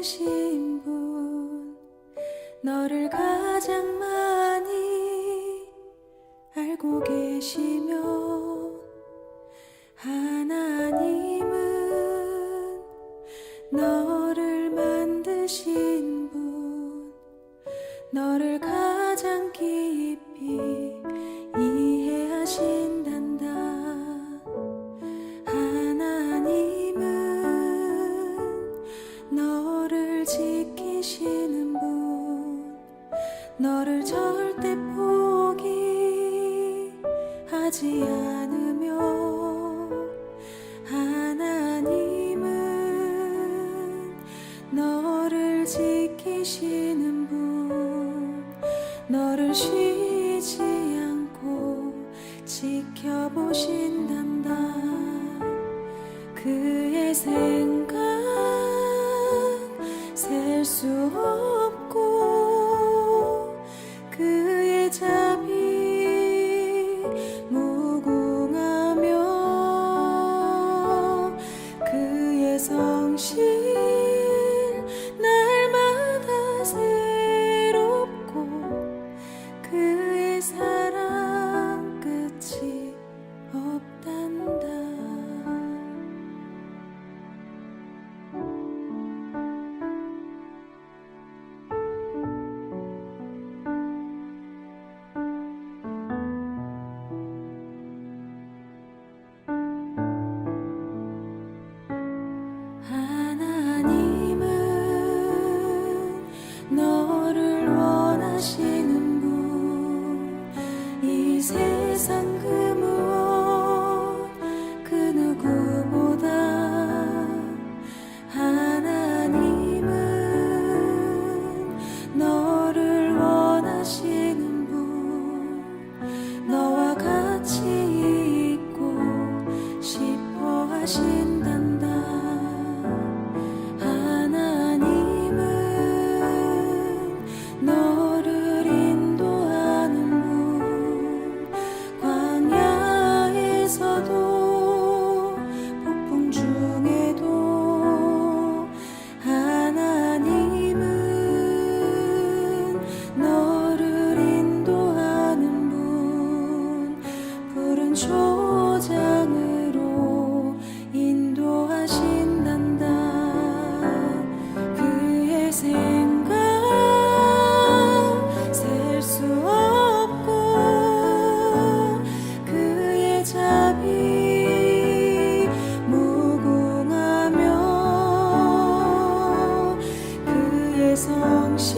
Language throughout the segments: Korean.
만드신 분, 너를 가장 많이 알고 계시며, 하나님은 너를 만드신 분, 너를 가장 깊이 이해하신단다. 하나님은 너를 지키시는 분, 너를 절대 포기하지 않으며, 하나님은 너를 지키시는 분, 너를 쉬지 않고 지켜보신단다. 그의 생각 셀 수 없고, 그의 자비 무궁하며, 그의 성실 날마다 새롭고, 그의 사랑 끝이 없단다. 하나님은 너를 원하시는 분, 이 세상 그 무엇 그 누구보다 하나님은 너를 원하시는 분, 너와 같이 있고 싶어 하신단다. 하나님은 너를 인도하는 분, 광야에서도 폭풍 중에도 하나님은 너를 인도하는 분, 푸른 초장으로 인도하신단다. 그의 생각 셀 수 없고, 그의 자비 무궁하며, 그의 성실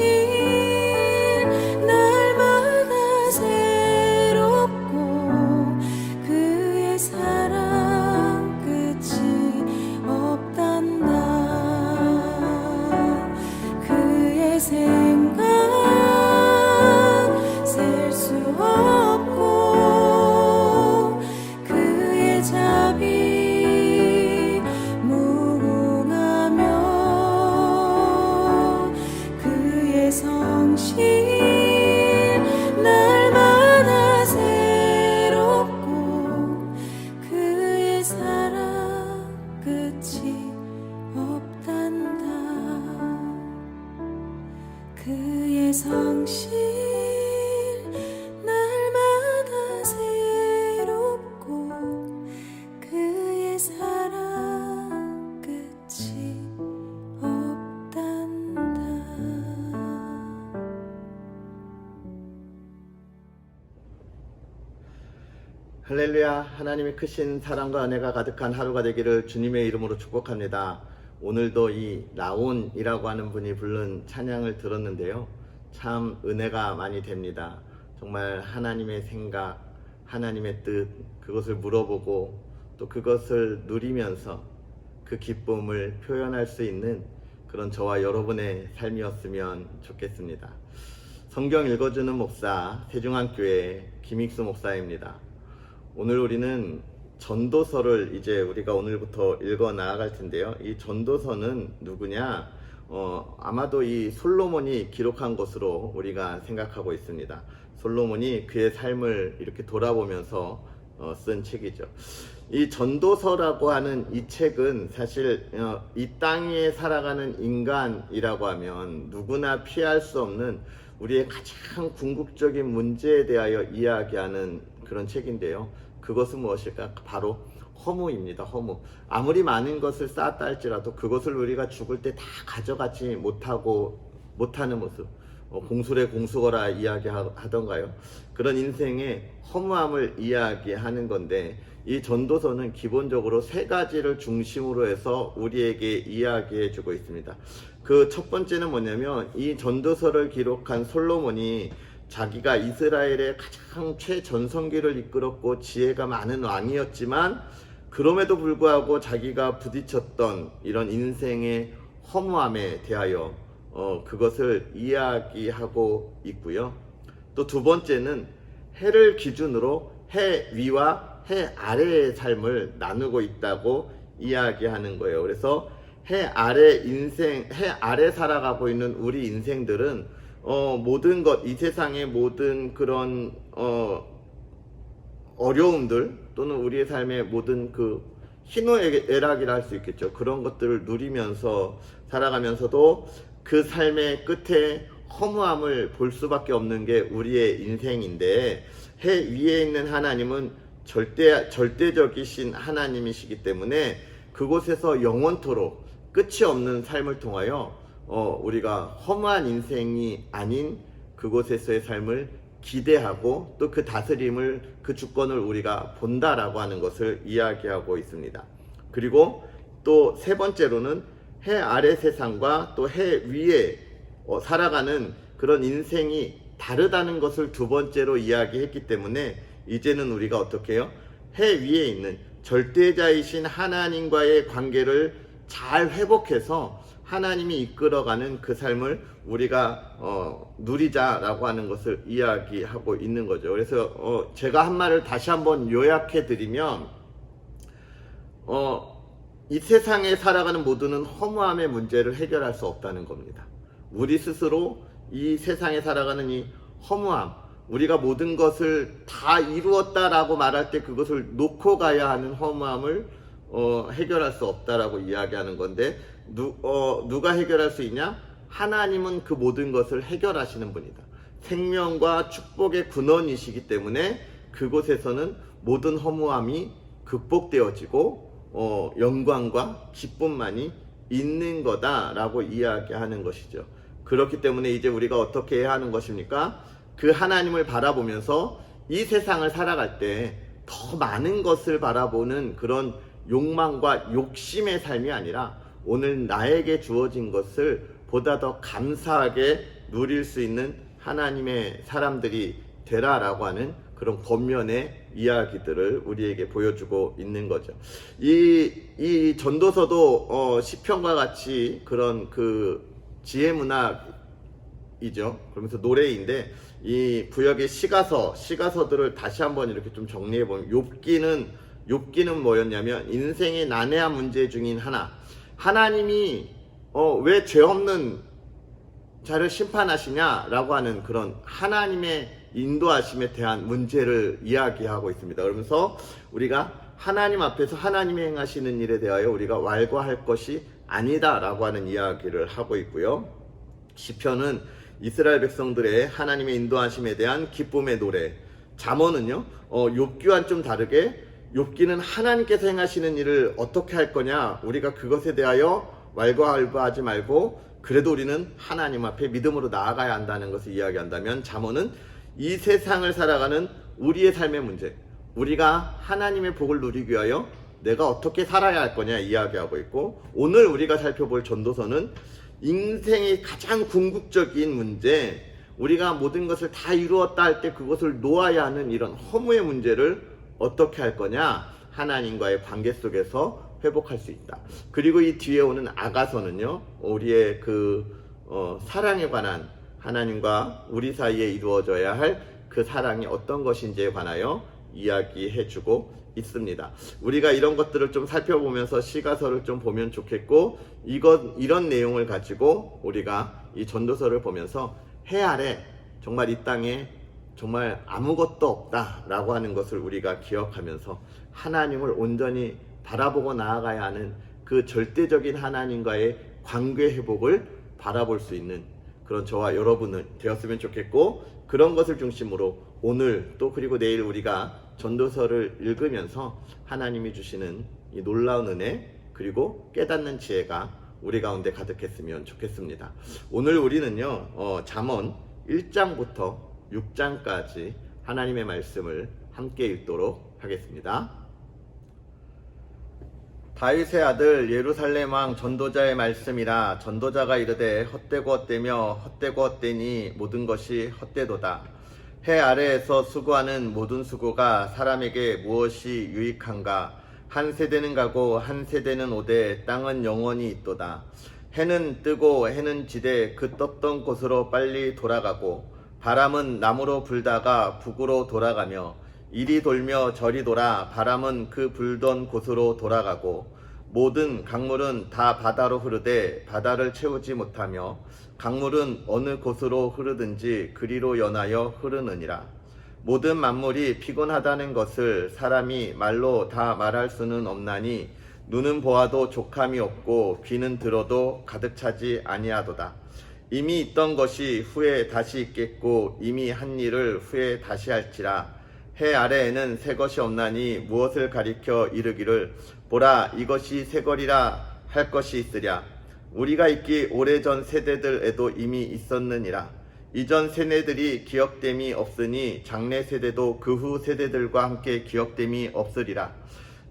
날마다 새롭고, 그의 사랑 끝이 없단다. 그의 생각 셀 수 없고, 그의 자비 무궁하며, 그의 성실 날마다 새롭고, 그의 사랑 끝이 없단다. 그의 성실 날마다 새롭고, 그의 사랑 끝이 없단다. 할렐루야. 하나님의 크신 사랑과 은혜가 가득한 하루가 되기를 주님의 이름으로 축복합니다. 오늘도 이 나온이라고 하는 분이 부른 찬양을 들었는데요, 참 은혜가 많이 됩니다. 정말 하나님의 생각, 하나님의 뜻, 그것을 물어보고 또 그것을 누리면서 그 기쁨을 표현할 수 있는 그런 저와 여러분의 삶이었으면 좋겠습니다. 성경 읽어주는 목사, 세중앙교회 김익수 목사입니다. 오늘 우리는 전도서를 이제 우리가 오늘부터 읽어 나아갈 텐데요, 이 전도서는 누구냐? 아마도 이 솔로몬이 기록한 것으로 우리가 생각하고 있습니다. 솔로몬이 그의 삶을 이렇게 돌아보면서 쓴 책이죠. 이 전도서라고 하는 이 책은 사실 이 땅에 살아가는 인간이라고 하면 누구나 피할 수 없는 우리의 가장 궁극적인 문제에 대하여 이야기하는 그런 책인데요. 그것은 무엇일까? 바로 허무입니다. 허무. 아무리 많은 것을 쌓았다 할지라도 그것을 우리가 죽을 때 다 가져가지 못하는 모습. 공술의 공수거라 이야기하던가요? 그런 인생의 허무함을 이야기하는 건데, 이 전도서는 기본적으로 세 가지를 중심으로 해서 우리에게 이야기해 주고 있습니다. 그 첫 번째는 뭐냐면, 이 전도서를 기록한 솔로몬이 자기가 이스라엘의 가장 최전성기를 이끌었고 지혜가 많은 왕이었지만, 그럼에도 불구하고 자기가 부딪혔던 이런 인생의 허무함에 대하여 그것을 이야기하고 있고요. 또 두 번째는 해를 기준으로 해 위와 해 아래의 삶을 나누고 있다고 이야기하는 거예요. 그래서 해 아래 살아가고 있는 우리 인생들은 모든 것, 이 세상의 모든 그런 어려움들 또는 우리의 삶의 모든 그 희노애락이라 할 수 있겠죠. 그런 것들을 누리면서 살아가면서도 그 삶의 끝에 허무함을 볼 수밖에 없는 게 우리의 인생인데, 해 위에 있는 하나님은 절대적이신 하나님이시기 때문에 그곳에서 영원토록 끝이 없는 삶을 통하여 우리가 허무한 인생이 아닌 그곳에서의 삶을 기대하고 또 그 다스림을, 그 주권을 우리가 본다라고 하는 것을 이야기하고 있습니다. 그리고 또 세 번째로는 해 아래 세상과 또 해 위에 살아가는 그런 인생이 다르다는 것을 두 번째로 이야기했기 때문에, 이제는 우리가 어떻게 해요? 해 위에 있는 절대자이신 하나님과의 관계를 잘 회복해서 하나님이 이끌어가는 그 삶을 우리가 누리자라고 하는 것을 이야기하고 있는 거죠. 그래서 제가 한 말을 다시 한번 요약해 드리면, 이 세상에 살아가는 모두는 허무함의 문제를 해결할 수 없다는 겁니다. 우리 스스로 이 세상에 살아가는 이 허무함, 우리가 모든 것을 다 이루었다라고 말할 때 그것을 놓고 가야 하는 허무함을 해결할 수 없다라고 이야기하는 건데, 누가 해결할 수 있냐? 하나님은 그 모든 것을 해결하시는 분이다. 생명과 축복의 근원이시기 때문에 그곳에서는 모든 허무함이 극복되어지고 영광과 기쁨만이 있는 거다라고 이야기하는 것이죠. 그렇기 때문에 이제 우리가 어떻게 해야 하는 것입니까? 그 하나님을 바라보면서 이 세상을 살아갈 때 더 많은 것을 바라보는 그런 욕망과 욕심의 삶이 아니라 오늘 나에게 주어진 것을 보다 더 감사하게 누릴 수 있는 하나님의 사람들이 되라라고 하는 그런 권면의 이야기들을 우리에게 보여주고 있는 거죠. 이 전도서도 시편과 같이 그런 그 지혜 문학이죠. 그러면서 노래인데, 이 구역의 시가서들을 다시 한번 이렇게 좀 정리해 보면, 욥기는 뭐였냐면 인생의 난해한 문제 중인 하나, 하나님이 왜 죄 없는 자를 심판하시냐라고 하는 그런 하나님의 인도하심에 대한 문제를 이야기하고 있습니다. 그러면서 우리가 하나님 앞에서 하나님이 행하시는 일에 대하여 우리가 왈가할 것이 아니다라고 하는 이야기를 하고 있고요. 시편은 이스라엘 백성들의 하나님의 인도하심에 대한 기쁨의 노래, 잠언은요 욥기와는 좀 다르게, 욥기는 하나님께서 행하시는 일을 어떻게 할 거냐, 우리가 그것에 대하여 왈가왈부하지 말고 그래도 우리는 하나님 앞에 믿음으로 나아가야 한다는 것을 이야기한다면, 잠언은 이 세상을 살아가는 우리의 삶의 문제, 우리가 하나님의 복을 누리기 위하여 내가 어떻게 살아야 할 거냐 이야기하고 있고, 오늘 우리가 살펴볼 전도서는 인생의 가장 궁극적인 문제, 우리가 모든 것을 다 이루었다 할 때 그것을 놓아야 하는 이런 허무의 문제를 어떻게 할 거냐, 하나님과의 관계 속에서 회복할 수 있다. 그리고 이 뒤에 오는 아가서는요, 우리의 그 사랑에 관한, 하나님과 우리 사이에 이루어져야 할 그 사랑이 어떤 것인지에 관하여 이야기해주고 있습니다. 우리가 이런 것들을 좀 살펴보면서 시가서를 좀 보면 좋겠고, 이런 내용을 가지고 우리가 이 전도서를 보면서 해 아래 정말 이 땅에 정말 아무것도 없다라고 하는 것을 우리가 기억하면서 하나님을 온전히 바라보고 나아가야 하는 그 절대적인 하나님과의 관계 회복을 바라볼 수 있는 그런 저와 여러분은 되었으면 좋겠고, 그런 것을 중심으로 오늘 또 그리고 내일 우리가 전도서를 읽으면서 하나님이 주시는 이 놀라운 은혜 그리고 깨닫는 지혜가 우리 가운데 가득했으면 좋겠습니다. 오늘 우리는요 잠언 1장부터 6장까지 하나님의 말씀을 함께 읽도록 하겠습니다. 다윗의 아들 예루살렘 왕 전도자의 말씀이라. 전도자가 이르되 헛되고 헛되며 헛되고 헛되니 모든 것이 헛되도다. 해 아래에서 수고하는 모든 수고가 사람에게 무엇이 유익한가. 한 세대는 가고 한 세대는 오되 땅은 영원히 있도다. 해는 뜨고 해는 지되 그 떴던 곳으로 빨리 돌아가고, 바람은 남으로 불다가 북으로 돌아가며, 이리 돌며 저리 돌아 바람은 그 불던 곳으로 돌아가고, 모든 강물은 다 바다로 흐르되 바다를 채우지 못하며, 강물은 어느 곳으로 흐르든지 그리로 연하여 흐르느니라. 모든 만물이 피곤하다는 것을 사람이 말로 다 말할 수는 없나니, 눈은 보아도 족함이 없고 귀는 들어도 가득 차지 아니하도다. 이미 있던 것이 후에 다시 있겠고 이미 한 일을 후에 다시 할지라. 해 아래에는 새 것이 없나니 무엇을 가리켜 이르기를 보라 이것이 새 거리라 할 것이 있으랴. 우리가 있기 오래전 세대들에도 이미 있었느니라. 이전 세대들이 기억됨이 없으니 장래 세대도 그 후 세대들과 함께 기억됨이 없으리라.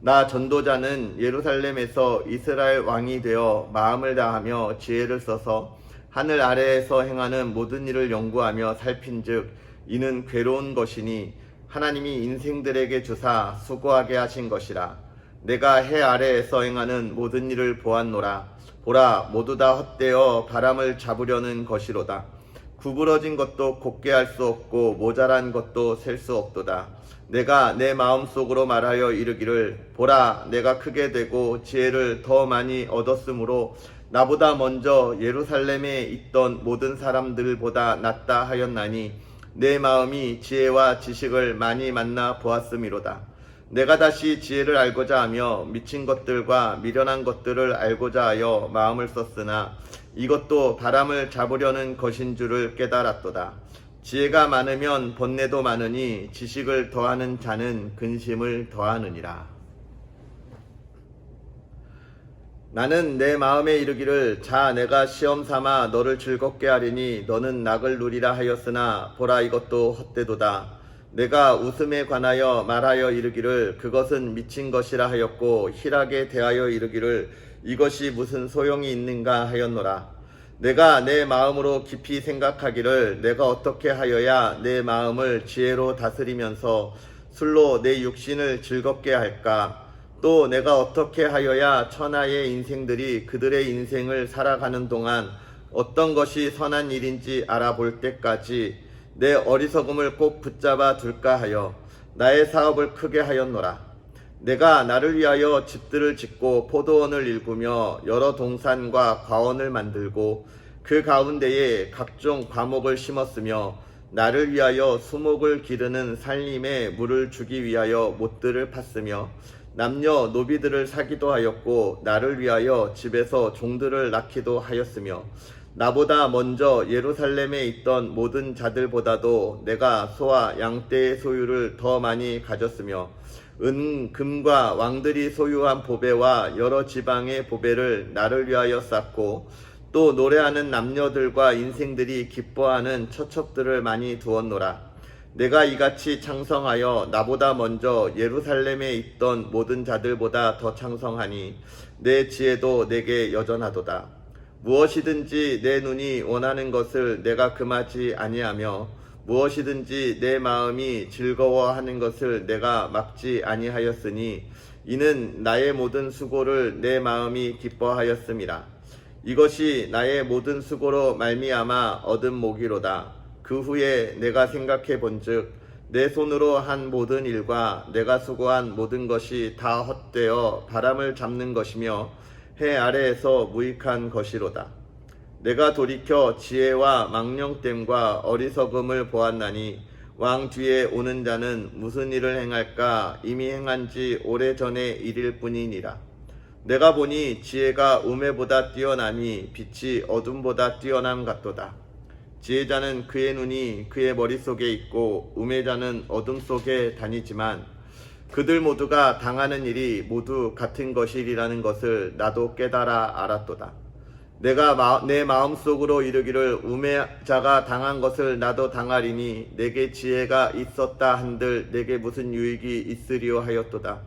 나 전도자는 예루살렘에서 이스라엘 왕이 되어 마음을 다하며 지혜를 써서 하늘 아래에서 행하는 모든 일을 연구하며 살핀즉 이는 괴로운 것이니 하나님이 인생들에게 주사 수고하게 하신 것이라. 내가 해 아래에서 행하는 모든 일을 보았노라. 보라 모두 다 헛되어 바람을 잡으려는 것이로다. 구부러진 것도 곱게 할 수 없고 모자란 것도 셀 수 없도다. 내가 내 마음속으로 말하여 이르기를 보라 내가 크게 되고 지혜를 더 많이 얻었으므로 나보다 먼저 예루살렘에 있던 모든 사람들보다 낫다 하였나니 내 마음이 지혜와 지식을 많이 만나 보았음이로다. 내가 다시 지혜를 알고자 하며 미친 것들과 미련한 것들을 알고자 하여 마음을 썼으나 이것도 바람을 잡으려는 것인 줄을 깨달았도다. 지혜가 많으면 번뇌도 많으니 지식을 더하는 자는 근심을 더하느니라. 나는 내 마음에 이르기를 자 내가 시험 삼아 너를 즐겁게 하리니 너는 낙을 누리라 하였으나 보라 이것도 헛되도다. 내가 웃음에 관하여 말하여 이르기를 그것은 미친 것이라 하였고 희락에 대하여 이르기를 이것이 무슨 소용이 있는가 하였노라. 내가 내 마음으로 깊이 생각하기를 내가 어떻게 하여야 내 마음을 지혜로 다스리면서 술로 내 육신을 즐겁게 할까. 또 내가 어떻게 하여야 천하의 인생들이 그들의 인생을 살아가는 동안 어떤 것이 선한 일인지 알아볼 때까지 내 어리석음을 꼭 붙잡아 둘까 하여 나의 사업을 크게 하였노라. 내가 나를 위하여 집들을 짓고 포도원을 일구며 여러 동산과 과원을 만들고 그 가운데에 각종 과목을 심었으며 나를 위하여 수목을 기르는 살림에 물을 주기 위하여 못들을 팠으며 남녀 노비들을 사기도 하였고 나를 위하여 집에서 종들을 낳기도 하였으며 나보다 먼저 예루살렘에 있던 모든 자들보다도 내가 소와 양떼의 소유를 더 많이 가졌으며 금과 왕들이 소유한 보배와 여러 지방의 보배를 나를 위하여 쌓고 또 노래하는 남녀들과 인생들이 기뻐하는 처첩들을 많이 두었노라. 내가 이같이 창성하여 나보다 먼저 예루살렘에 있던 모든 자들보다 더 창성하니 내 지혜도 내게 여전하도다. 무엇이든지 내 눈이 원하는 것을 내가 금하지 아니하며 무엇이든지 내 마음이 즐거워하는 것을 내가 막지 아니하였으니 이는 나의 모든 수고를 내 마음이 기뻐하였음이라. 이것이 나의 모든 수고로 말미암아 얻은 목이로다. 그 후에 내가 생각해 본즉 내 손으로 한 모든 일과 내가 수고한 모든 것이 다 헛되어 바람을 잡는 것이며 해 아래에서 무익한 것이로다. 내가 돌이켜 지혜와 망령됨과 어리석음을 보았나니 왕 뒤에 오는 자는 무슨 일을 행할까? 이미 행한 지 오래전의 일일 뿐이니라. 내가 보니 지혜가 우매보다 뛰어나니 빛이 어둠보다 뛰어남 같도다. 지혜자는 그의 눈이 그의 머릿속에 있고 우매자는 어둠 속에 다니지만 그들 모두가 당하는 일이 모두 같은 것이리라는 것을 나도 깨달아 알았도다. 내가 내 마음속으로 이르기를 우매자가 당한 것을 나도 당하리니 내게 지혜가 있었다 한들 내게 무슨 유익이 있으리요 하였도다.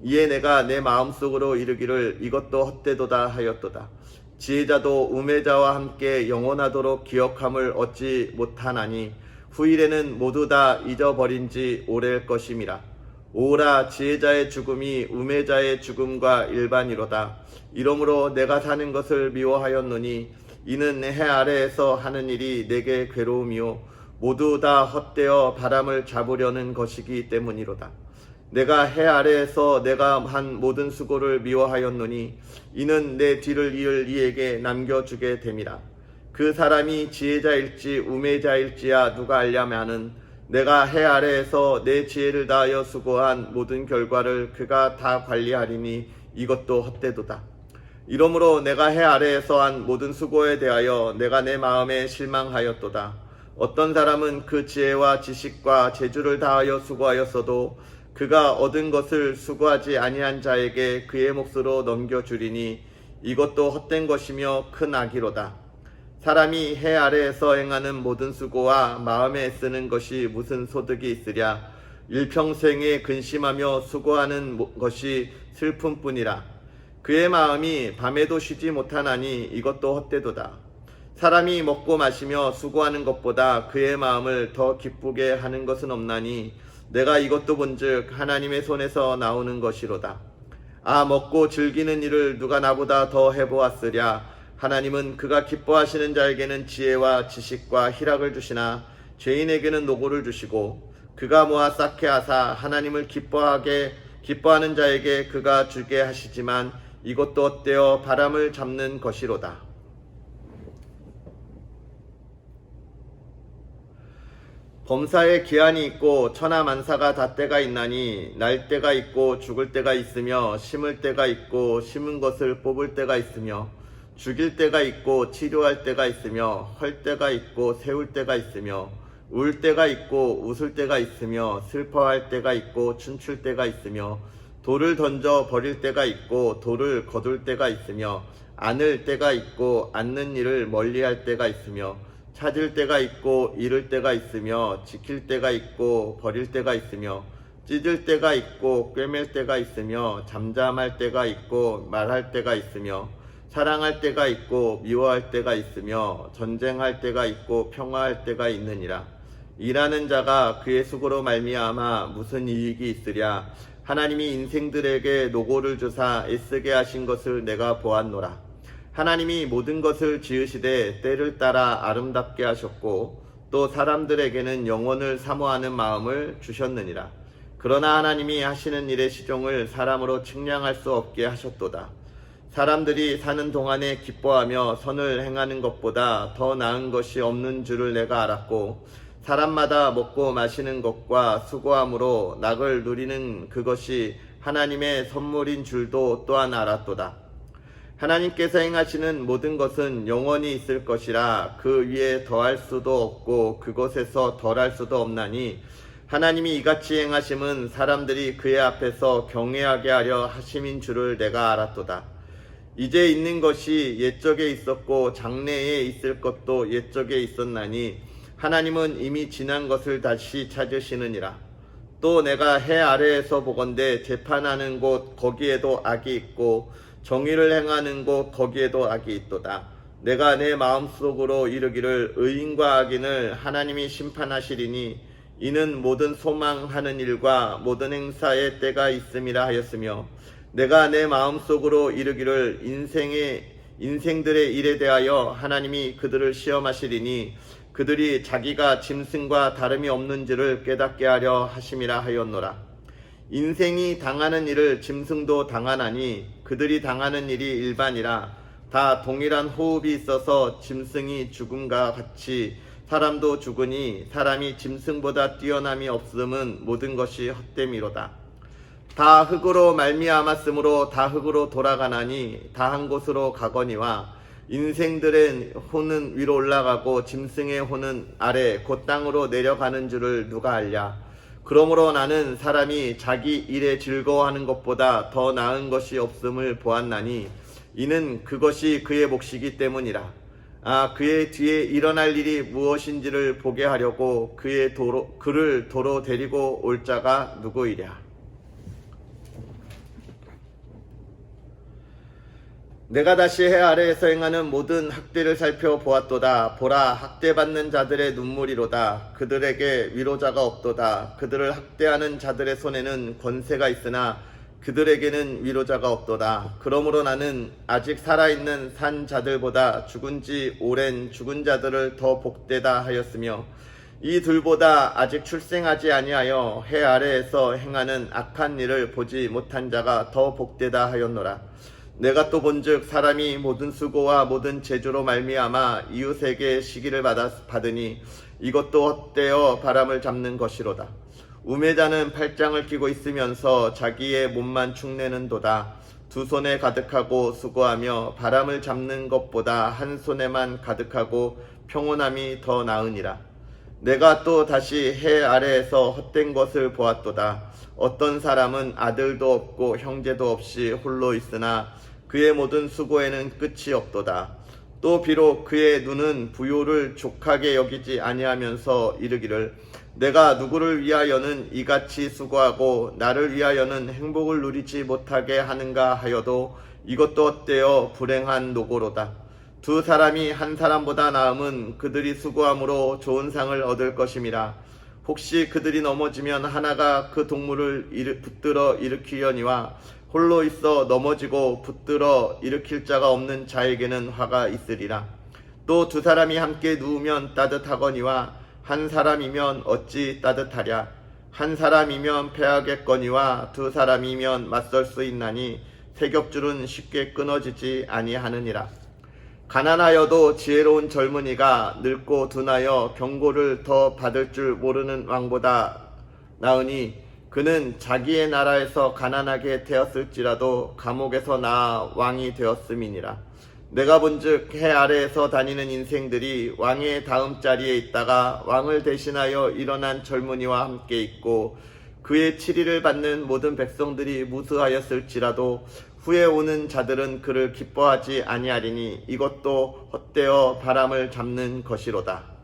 이에 내가 내 마음속으로 이르기를 이것도 헛되도다 하였도다. 지혜자도 우매자와 함께 영원하도록 기억함을 얻지 못하나니 후일에는 모두 다 잊어버린 지 오래일 것임이라. 오라 지혜자의 죽음이 우매자의 죽음과 일반이로다. 이러므로 내가 사는 것을 미워하였노니 이는 해 아래에서 하는 일이 내게 괴로움이요 모두 다 헛되어 바람을 잡으려는 것이기 때문이로다. 내가 해 아래에서 내가 한 모든 수고를 미워하였노니 이는 내 뒤를 이을 이에게 남겨주게 됨이라. 그 사람이 지혜자일지 우매자일지야 누가 알려면은 내가 해 아래에서 내 지혜를 다하여 수고한 모든 결과를 그가 다 관리하리니 이것도 헛되도다. 이러므로 내가 해 아래에서 한 모든 수고에 대하여 내가 내 마음에 실망하였도다. 어떤 사람은 그 지혜와 지식과 재주를 다하여 수고하였어도 그가 얻은 것을 수고하지 아니한 자에게 그의 몫으로 넘겨주리니 이것도 헛된 것이며 큰 악이로다. 사람이 해 아래에서 행하는 모든 수고와 마음에 애쓰는 것이 무슨 소득이 있으랴. 일평생에 근심하며 수고하는 것이 슬픔뿐이라. 그의 마음이 밤에도 쉬지 못하나니 이것도 헛되도다. 사람이 먹고 마시며 수고하는 것보다 그의 마음을 더 기쁘게 하는 것은 없나니 내가 이것도 본즉 하나님의 손에서 나오는 것이로다. 아 먹고 즐기는 일을 누가 나보다 더 해보았으랴. 하나님은 그가 기뻐하시는 자에게는 지혜와 지식과 희락을 주시나 죄인에게는 노고를 주시고 그가 모아 쌓게 하사 하나님을 기뻐하는 자에게 그가 주게 하시지만 이것도 헛되어 바람을 잡는 것이로다. 범사에 기한이 있고 천하만사가 다 때가 있나니 날 때가 있고 죽을 때가 있으며 심을 때가 있고 심은 것을 뽑을 때가 있으며 죽일 때가 있고 치료할 때가 있으며 헐 때가 있고 세울 때가 있으며 울 때가 있고 웃을 때가 있으며 슬퍼할 때가 있고 춤출 때가 있으며 돌을 던져 버릴 때가 있고 돌을 거둘 때가 있으며 안을 때가 있고 앉는 일을 멀리할 때가 있으며 찾을 때가 있고 잃을 때가 있으며 지킬 때가 있고 버릴 때가 있으며 찢을 때가 있고 꿰맬 때가 있으며 잠잠할 때가 있고 말할 때가 있으며 사랑할 때가 있고 미워할 때가 있으며 전쟁할 때가 있고 평화할 때가 있느니라. 일하는 자가 그의 수고로 말미암아 무슨 이익이 있으랴. 하나님이 인생들에게 노고를 주사 애쓰게 하신 것을 내가 보았노라. 하나님이 모든 것을 지으시되 때를 따라 아름답게 하셨고 또 사람들에게는 영원을 사모하는 마음을 주셨느니라. 그러나 하나님이 하시는 일의 시종을 사람으로 측량할 수 없게 하셨도다. 사람들이 사는 동안에 기뻐하며 선을 행하는 것보다 더 나은 것이 없는 줄을 내가 알았고 사람마다 먹고 마시는 것과 수고함으로 낙을 누리는 그것이 하나님의 선물인 줄도 또한 알았도다. 하나님께서 행하시는 모든 것은 영원히 있을 것이라 그 위에 더할 수도 없고 그것에서 덜할 수도 없나니 하나님이 이같이 행하심은 사람들이 그의 앞에서 경외하게 하려 하심인 줄을 내가 알았도다. 이제 있는 것이 옛적에 있었고 장래에 있을 것도 옛적에 있었나니 하나님은 이미 지난 것을 다시 찾으시느니라. 또 내가 해 아래에서 보건대 재판하는 곳 거기에도 악이 있고 정의를 행하는 곳 거기에도 악이 있도다. 내가 내 마음속으로 이르기를 의인과 악인을 하나님이 심판하시리니 이는 모든 소망하는 일과 모든 행사의 때가 있음이라 하였으며 내가 내 마음속으로 이르기를 인생들의 일에 대하여 하나님이 그들을 시험하시리니 그들이 자기가 짐승과 다름이 없는지를 깨닫게 하려 하심이라 하였노라. 인생이 당하는 일을 짐승도 당하나니 그들이 당하는 일이 일반이라 다 동일한 호흡이 있어서 짐승이 죽음과 같이 사람도 죽으니 사람이 짐승보다 뛰어남이 없음은 모든 것이 헛됨이로다. 다 흙으로 말미암았으므로 다 흙으로 돌아가나니 다 한 곳으로 가거니와 인생들의 혼은 위로 올라가고 짐승의 혼은 아래 곧 땅으로 내려가는 줄을 누가 알랴. 그러므로 나는 사람이 자기 일에 즐거워하는 것보다 더 나은 것이 없음을 보았나니 이는 그것이 그의 몫이기 때문이라. 그의 뒤에 일어날 일이 무엇인지를 보게 하려고 그를 도로 데리고 올 자가 누구이랴. 내가 다시 해 아래에서 행하는 모든 학대를 살펴보았도다. 보라, 학대받는 자들의 눈물이로다. 그들에게 위로자가 없도다. 그들을 학대하는 자들의 손에는 권세가 있으나 그들에게는 위로자가 없도다. 그러므로 나는 아직 살아있는 산 자들보다 죽은 지 오랜 죽은 자들을 더 복되다 하였으며 이 둘보다 아직 출생하지 아니하여 해 아래에서 행하는 악한 일을 보지 못한 자가 더 복되다 하였노라. 내가 또 본즉 사람이 모든 수고와 모든 재주로 말미암아 이웃에게 시기를 받으니 이것도 헛되어 바람을 잡는 것이로다. 우매자는 팔짱을 끼고 있으면서 자기의 몸만 축내는도다. 두 손에 가득하고 수고하며 바람을 잡는 것보다 한 손에만 가득하고 평온함이 더 나으니라. 내가 또 다시 해 아래에서 헛된 것을 보았도다. 어떤 사람은 아들도 없고 형제도 없이 홀로 있으나 그의 모든 수고에는 끝이 없도다. 또 비록 그의 눈은 부요를 족하게 여기지 아니하면서 이르기를 내가 누구를 위하여는 이같이 수고하고 나를 위하여는 행복을 누리지 못하게 하는가 하여도 이것도 헛되어 불행한 노고로다. 두 사람이 한 사람보다 나음은 그들이 수고함으로 좋은 상을 얻을 것임이라. 혹시 그들이 넘어지면 하나가 그 동물을 붙들어 일으키려니와 홀로 있어 넘어지고 붙들어 일으킬 자가 없는 자에게는 화가 있으리라. 또 두 사람이 함께 누우면 따뜻하거니와 한 사람이면 어찌 따뜻하랴. 한 사람이면 패하겠거니와 두 사람이면 맞설 수 있나니 세 겹줄은 쉽게 끊어지지 아니하느니라. 가난하여도 지혜로운 젊은이가 늙고 둔하여 경고를 더 받을 줄 모르는 왕보다 나으니 그는 자기의 나라에서 가난하게 되었을지라도 감옥에서 나아 왕이 되었음이니라. 내가 본즉 해 아래에서 다니는 인생들이 왕의 다음 자리에 있다가 왕을 대신하여 일어난 젊은이와 함께 있고 그의 치리를 받는 모든 백성들이 무수하였을지라도 후에 오는 자들은 그를 기뻐하지 아니하리니 이것도 헛되어 바람을 잡는 것이로다.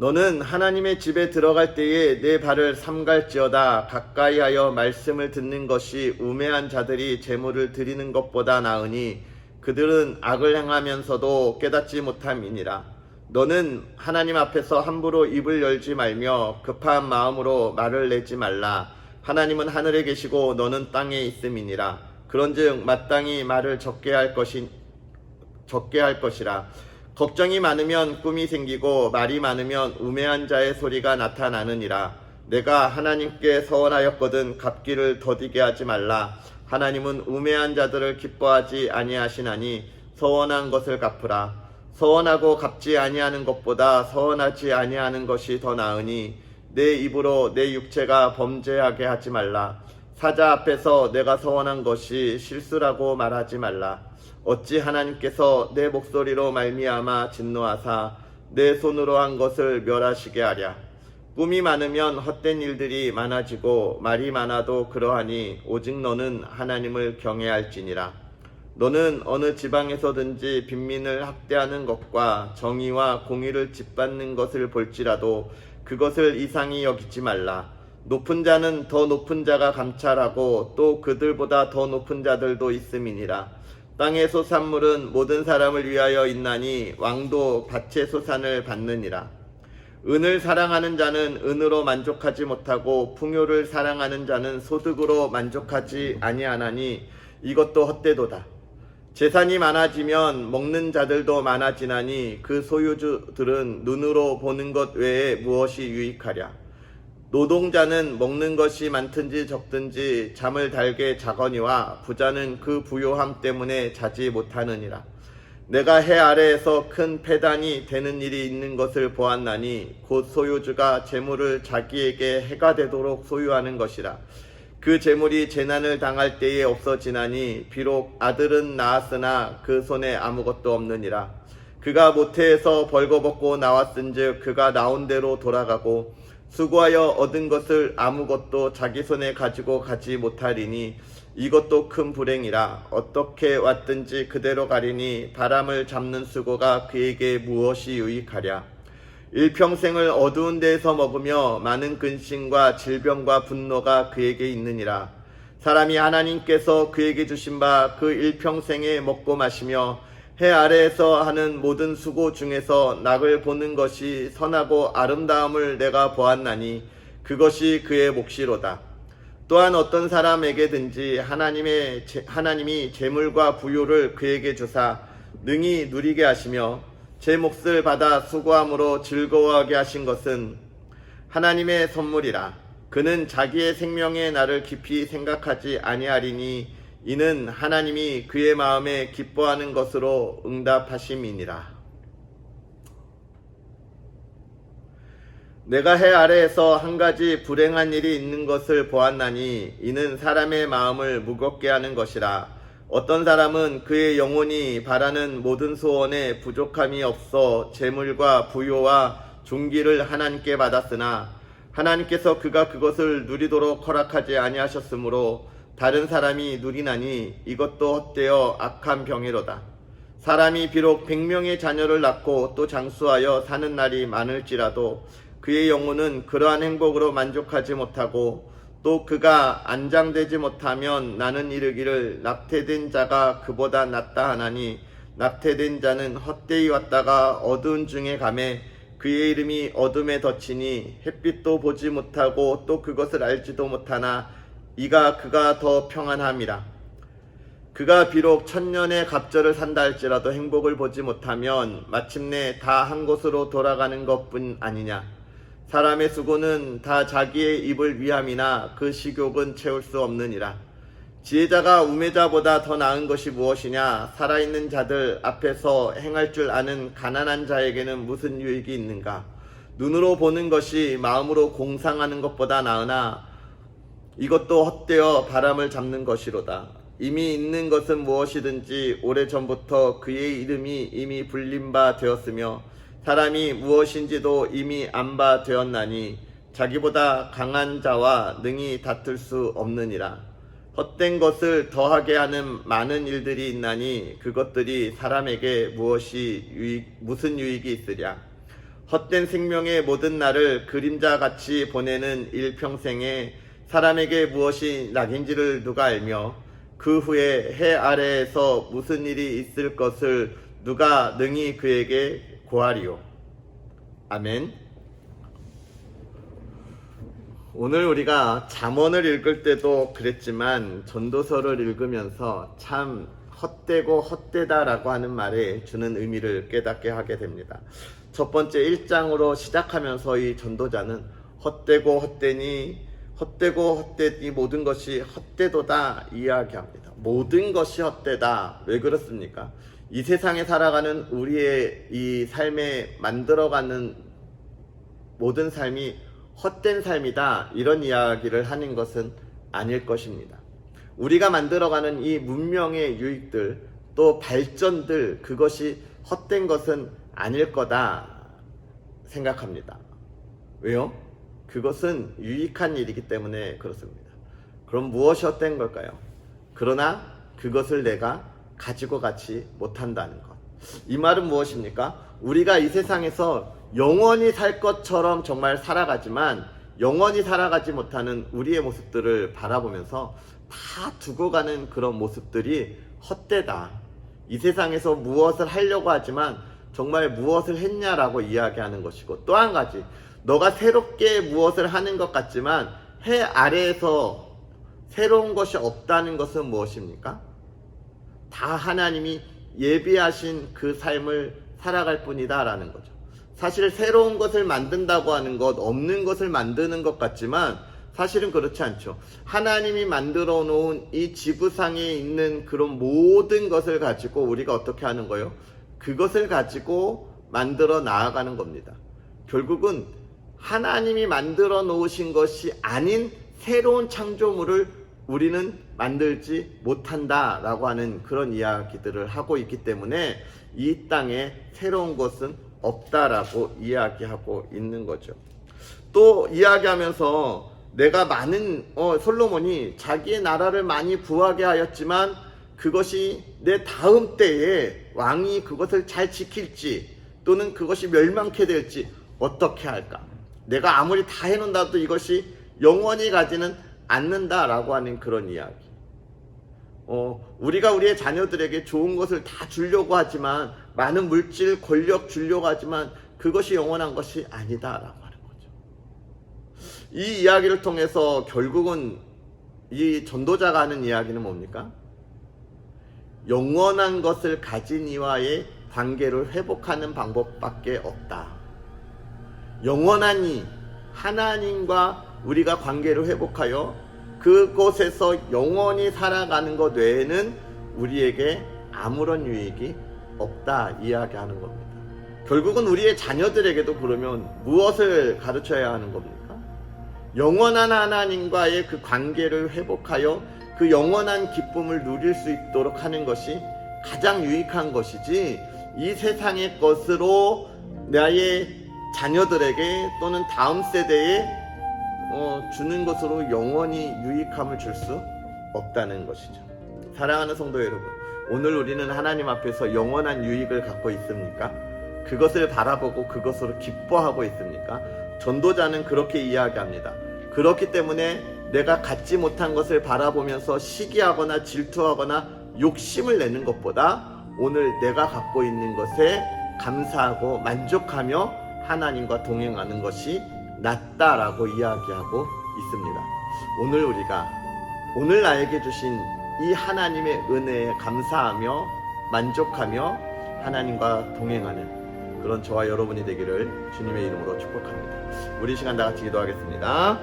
너는 하나님의 집에 들어갈 때에 내 발을 삼갈지어다. 가까이하여 말씀을 듣는 것이 우매한 자들이 제물을 드리는 것보다 나으니 그들은 악을 행하면서도 깨닫지 못함이니라. 너는 하나님 앞에서 함부로 입을 열지 말며 급한 마음으로 말을 내지 말라. 하나님은 하늘에 계시고 너는 땅에 있음이니라. 그런즉 마땅히 말을 적게 할 것이라. 걱정이 많으면 꿈이 생기고 말이 많으면 우매한 자의 소리가 나타나느니라. 내가 하나님께 서원하였거든 갚기를 더디게 하지 말라. 하나님은 우매한 자들을 기뻐하지 아니하시나니 서원한 것을 갚으라. 서원하고 갚지 아니하는 것보다 서원하지 아니하는 것이 더 나으니 내 입으로 내 육체가 범죄하게 하지 말라. 사자 앞에서 내가 서원한 것이 실수라고 말하지 말라. 어찌 하나님께서 내 목소리로 말미암아 진노하사 내 손으로 한 것을 멸하시게 하랴. 꿈이 많으면 헛된 일들이 많아지고 말이 많아도 그러하니 오직 너는 하나님을 경외할지니라. 너는 어느 지방에서든지 빈민을 학대하는 것과 정의와 공의를 짓밟는 것을 볼지라도 그것을 이상히 여기지 말라. 높은 자는 더 높은 자가 감찰하고 또 그들보다 더 높은 자들도 있음이니라. 땅의 소산물은 모든 사람을 위하여 있나니 왕도 밭의 소산을 받느니라. 은을 사랑하는 자는 은으로 만족하지 못하고 풍요를 사랑하는 자는 소득으로 만족하지 아니하나니 이것도 헛되도다. 재산이 많아지면 먹는 자들도 많아지나니 그 소유주들은 눈으로 보는 것 외에 무엇이 유익하랴. 노동자는 먹는 것이 많든지 적든지 잠을 달게 자거니와 부자는 그 부요함 때문에 자지 못하느니라. 내가 해 아래에서 큰 패단이 되는 일이 있는 것을 보았나니 곧 소유주가 재물을 자기에게 해가 되도록 소유하는 것이라. 그 재물이 재난을 당할 때에 없어지나니 비록 아들은 낳았으나 그 손에 아무것도 없느니라. 그가 모태에서 벌거벗고 나왔은즉 그가 나온 대로 돌아가고 수고하여 얻은 것을 아무것도 자기 손에 가지고 가지 못하리니 이것도 큰 불행이라. 어떻게 왔든지 그대로 가리니 바람을 잡는 수고가 그에게 무엇이 유익하랴. 일평생을 어두운 데에서 먹으며 많은 근심과 질병과 분노가 그에게 있느니라. 사람이 하나님께서 그에게 주신 바 그 일평생에 먹고 마시며 해 아래에서 하는 모든 수고 중에서 낙을 보는 것이 선하고 아름다움을 내가 보았나니 그것이 그의 몫이로다. 또한 어떤 사람에게든지 하나님이 재물과 부요를 그에게 주사 능히 누리게 하시며 제 몫을 받아 수고함으로 즐거워하게 하신 것은 하나님의 선물이라. 그는 자기의 생명의 날을 깊이 생각하지 아니하리니 이는 하나님이 그의 마음에 기뻐하는 것으로 응답하심이니라. 내가 해 아래에서 한 가지 불행한 일이 있는 것을 보았나니 이는 사람의 마음을 무겁게 하는 것이라. 어떤 사람은 그의 영혼이 바라는 모든 소원에 부족함이 없어 재물과 부요와 존귀를 하나님께 받았으나 하나님께서 그가 그것을 누리도록 허락하지 아니하셨으므로 다른 사람이 누리나니 이것도 헛되어 악한 병이로다. 사람이 비록 100명의 자녀를 낳고 또 장수하여 사는 날이 많을지라도 그의 영혼은 그러한 행복으로 만족하지 못하고 또 그가 안장되지 못하면 나는 이르기를 낙태된 자가 그보다 낫다 하나니 낙태된 자는 헛되이 왔다가 어두운 중에 가매 그의 이름이 어둠에 덮치니 햇빛도 보지 못하고 또 그것을 알지도 못하나 이가 그가 더 평안함이라. 그가 비록 1000년의 갑절을 산다 할지라도 행복을 보지 못하면 마침내 다 한 곳으로 돌아가는 것뿐 아니냐. 사람의 수고는 다 자기의 입을 위함이나 그 식욕은 채울 수 없느니라. 지혜자가 우매자보다 더 나은 것이 무엇이냐. 살아있는 자들 앞에서 행할 줄 아는 가난한 자에게는 무슨 유익이 있는가. 눈으로 보는 것이 마음으로 공상하는 것보다 나으나 이것도 헛되어 바람을 잡는 것이로다. 이미 있는 것은 무엇이든지 오래전부터 그의 이름이 이미 불린 바 되었으며 사람이 무엇인지도 이미 안 바 되었나니 자기보다 강한 자와 능히 다툴 수 없느니라. 헛된 것을 더하게 하는 많은 일들이 있나니 그것들이 사람에게 무슨 유익이 있으랴. 헛된 생명의 모든 날을 그림자같이 보내는 일평생에 사람에게 무엇이 낙인지를 누가 알며 그 후에 해 아래에서 무슨 일이 있을 것을 누가 능히 그에게 고하리요. 아멘. 오늘 우리가 잠언을 읽을 때도 그랬지만 전도서를 읽으면서 참 헛되고 헛되다라고 하는 말에 주는 의미를 깨닫게 하게 됩니다. 첫 번째 1장으로 시작하면서 이 전도자는 헛되고 헛되니 모든 것이 헛되도다 이야기합니다. 모든 것이 헛되다. 왜 그렇습니까? 이 세상에 살아가는 우리의 이 삶에 만들어가는 모든 삶이 헛된 삶이다. 이런 이야기를 하는 것은 아닐 것입니다. 우리가 만들어가는 이 문명의 유익들 또 발전들 그것이 헛된 것은 아닐 거다 생각합니다. 왜요? 그것은 유익한 일이기 때문에 그렇습니다. 그럼 무엇이 헛된 걸까요? 그러나 그것을 내가 가지고 가지 못한다는 것. 이 말은 무엇입니까? 우리가 이 세상에서 영원히 살 것처럼 정말 살아가지만 영원히 살아가지 못하는 우리의 모습들을 바라보면서 다 두고 가는 그런 모습들이 헛되다. 이 세상에서 무엇을 하려고 하지만 정말 무엇을 했냐라고 이야기하는 것이고, 또 한 가지, 너가 새롭게 무엇을 하는 것 같지만 해 아래에서 새로운 것이 없다는 것은 무엇입니까? 다 하나님이 예비하신 그 삶을 살아갈 뿐이다 라는 거죠. 사실 새로운 것을 만든다고 하는 것, 없는 것을 만드는 것 같지만 사실은 그렇지 않죠. 하나님이 만들어 놓은 이 지구상에 있는 그런 모든 것을 가지고 우리가 어떻게 하는 거예요? 그것을 가지고 만들어 나아가는 겁니다. 결국은 하나님이 만들어 놓으신 것이 아닌 새로운 창조물을 우리는 만들지 못한다라고 하는 그런 이야기들을 하고 있기 때문에 이 땅에 새로운 것은 없다라고 이야기하고 있는 거죠. 또 이야기하면서 내가 많은 솔로몬이 자기의 나라를 많이 부하게 하였지만 그것이 내 다음 때에 왕이 그것을 잘 지킬지 또는 그것이 멸망케 될지 어떻게 할까? 내가 아무리 다 해놓는다도 이것이 영원히 가지는 않는다라고 하는 그런 이야기. 우리가 우리의 자녀들에게 좋은 것을 다 주려고 하지만, 많은 물질, 권력 주려고 하지만 그것이 영원한 것이 아니다라고 하는 거죠. 이 이야기를 통해서 결국은 이 전도자가 하는 이야기는 뭡니까? 영원한 것을 가진 이와의 관계를 회복하는 방법밖에 없다. 영원한 이 하나님과 우리가 관계를 회복하여 그곳에서 영원히 살아가는 것 외에는 우리에게 아무런 유익이 없다 이야기하는 겁니다. 결국은 우리의 자녀들에게도 그러면 무엇을 가르쳐야 하는 겁니까? 영원한 하나님과의 그 관계를 회복하여 그 영원한 기쁨을 누릴 수 있도록 하는 것이 가장 유익한 것이지, 이 세상의 것으로 나의 자녀들에게 또는 다음 세대에 주는 것으로 영원히 유익함을 줄 수 없다는 것이죠. 사랑하는 성도 여러분, 오늘 우리는 하나님 앞에서 영원한 유익을 갖고 있습니까? 그것을 바라보고 그것으로 기뻐하고 있습니까? 전도자는 그렇게 이야기합니다. 그렇기 때문에 내가 갖지 못한 것을 바라보면서 시기하거나 질투하거나 욕심을 내는 것보다 오늘 내가 갖고 있는 것에 감사하고 만족하며 하나님과 동행하는 것이 낫다라고 이야기하고 있습니다. 오늘 우리가 오늘 나에게 주신 이 하나님의 은혜에 감사하며 만족하며 하나님과 동행하는 그런 저와 여러분이 되기를 주님의 이름으로 축복합니다. 우리 시간 다 같이 기도하겠습니다.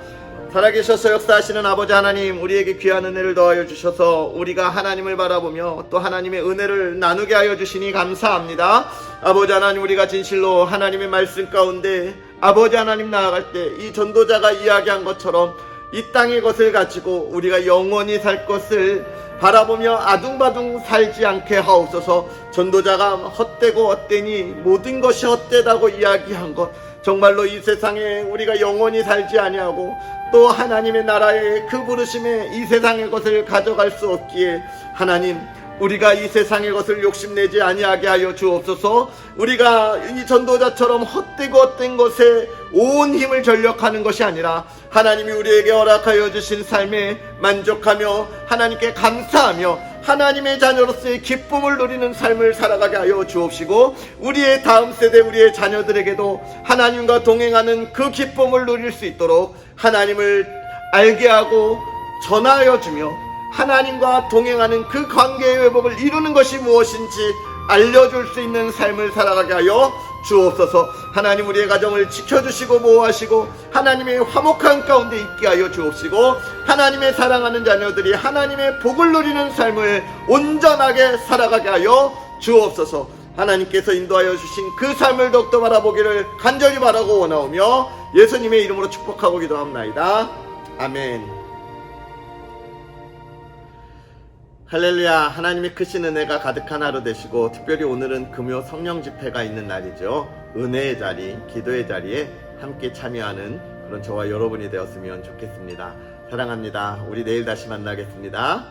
살아계셔서 역사하시는 아버지 하나님, 우리에게 귀한 은혜를 더하여 주셔서 우리가 하나님을 바라보며 또 하나님의 은혜를 나누게 하여 주시니 감사합니다. 아버지 하나님, 우리가 진실로 하나님의 말씀 가운데 아버지 하나님 나아갈 때 이 전도자가 이야기한 것처럼 이 땅의 것을 가지고 우리가 영원히 살 것을 바라보며 아둥바둥 살지 않게 하옵소서. 전도자가 헛되고 헛되니 모든 것이 헛되다고 이야기한 것, 정말로 이 세상에 우리가 영원히 살지 아니하고 또 하나님의 나라의 그 부르심에 이 세상의 것을 가져갈 수 없기에 하나님, 우리가 이 세상의 것을 욕심내지 아니하게 하여 주옵소서. 우리가 이 전도자처럼 헛되고 헛된 것에 온 힘을 전력하는 것이 아니라 하나님이 우리에게 허락하여 주신 삶에 만족하며 하나님께 감사하며 하나님의 자녀로서의 기쁨을 누리는 삶을 살아가게 하여 주옵시고, 우리의 다음 세대, 우리의 자녀들에게도 하나님과 동행하는 그 기쁨을 누릴 수 있도록 하나님을 알게 하고 전하여 주며 하나님과 동행하는 그 관계의 회복을 이루는 것이 무엇인지 알려줄 수 있는 삶을 살아가게 하여 주옵소서. 하나님, 우리의 가정을 지켜주시고 보호하시고 하나님의 화목한 가운데 있게 하여 주옵시고, 하나님의 사랑하는 자녀들이 하나님의 복을 누리는 삶을 온전하게 살아가게 하여 주옵소서. 하나님께서 인도하여 주신 그 삶을 더욱더 바라보기를 간절히 바라고 원하오며 예수님의 이름으로 축복하고 기도합나이다. 아멘. 할렐루야. 하나님의 크신 은혜가 가득한 하루 되시고, 특별히 오늘은 금요 성령 집회가 있는 날이죠. 은혜의 자리, 기도의 자리에 함께 참여하는 그런 저와 여러분이 되었으면 좋겠습니다. 사랑합니다. 우리 내일 다시 만나겠습니다.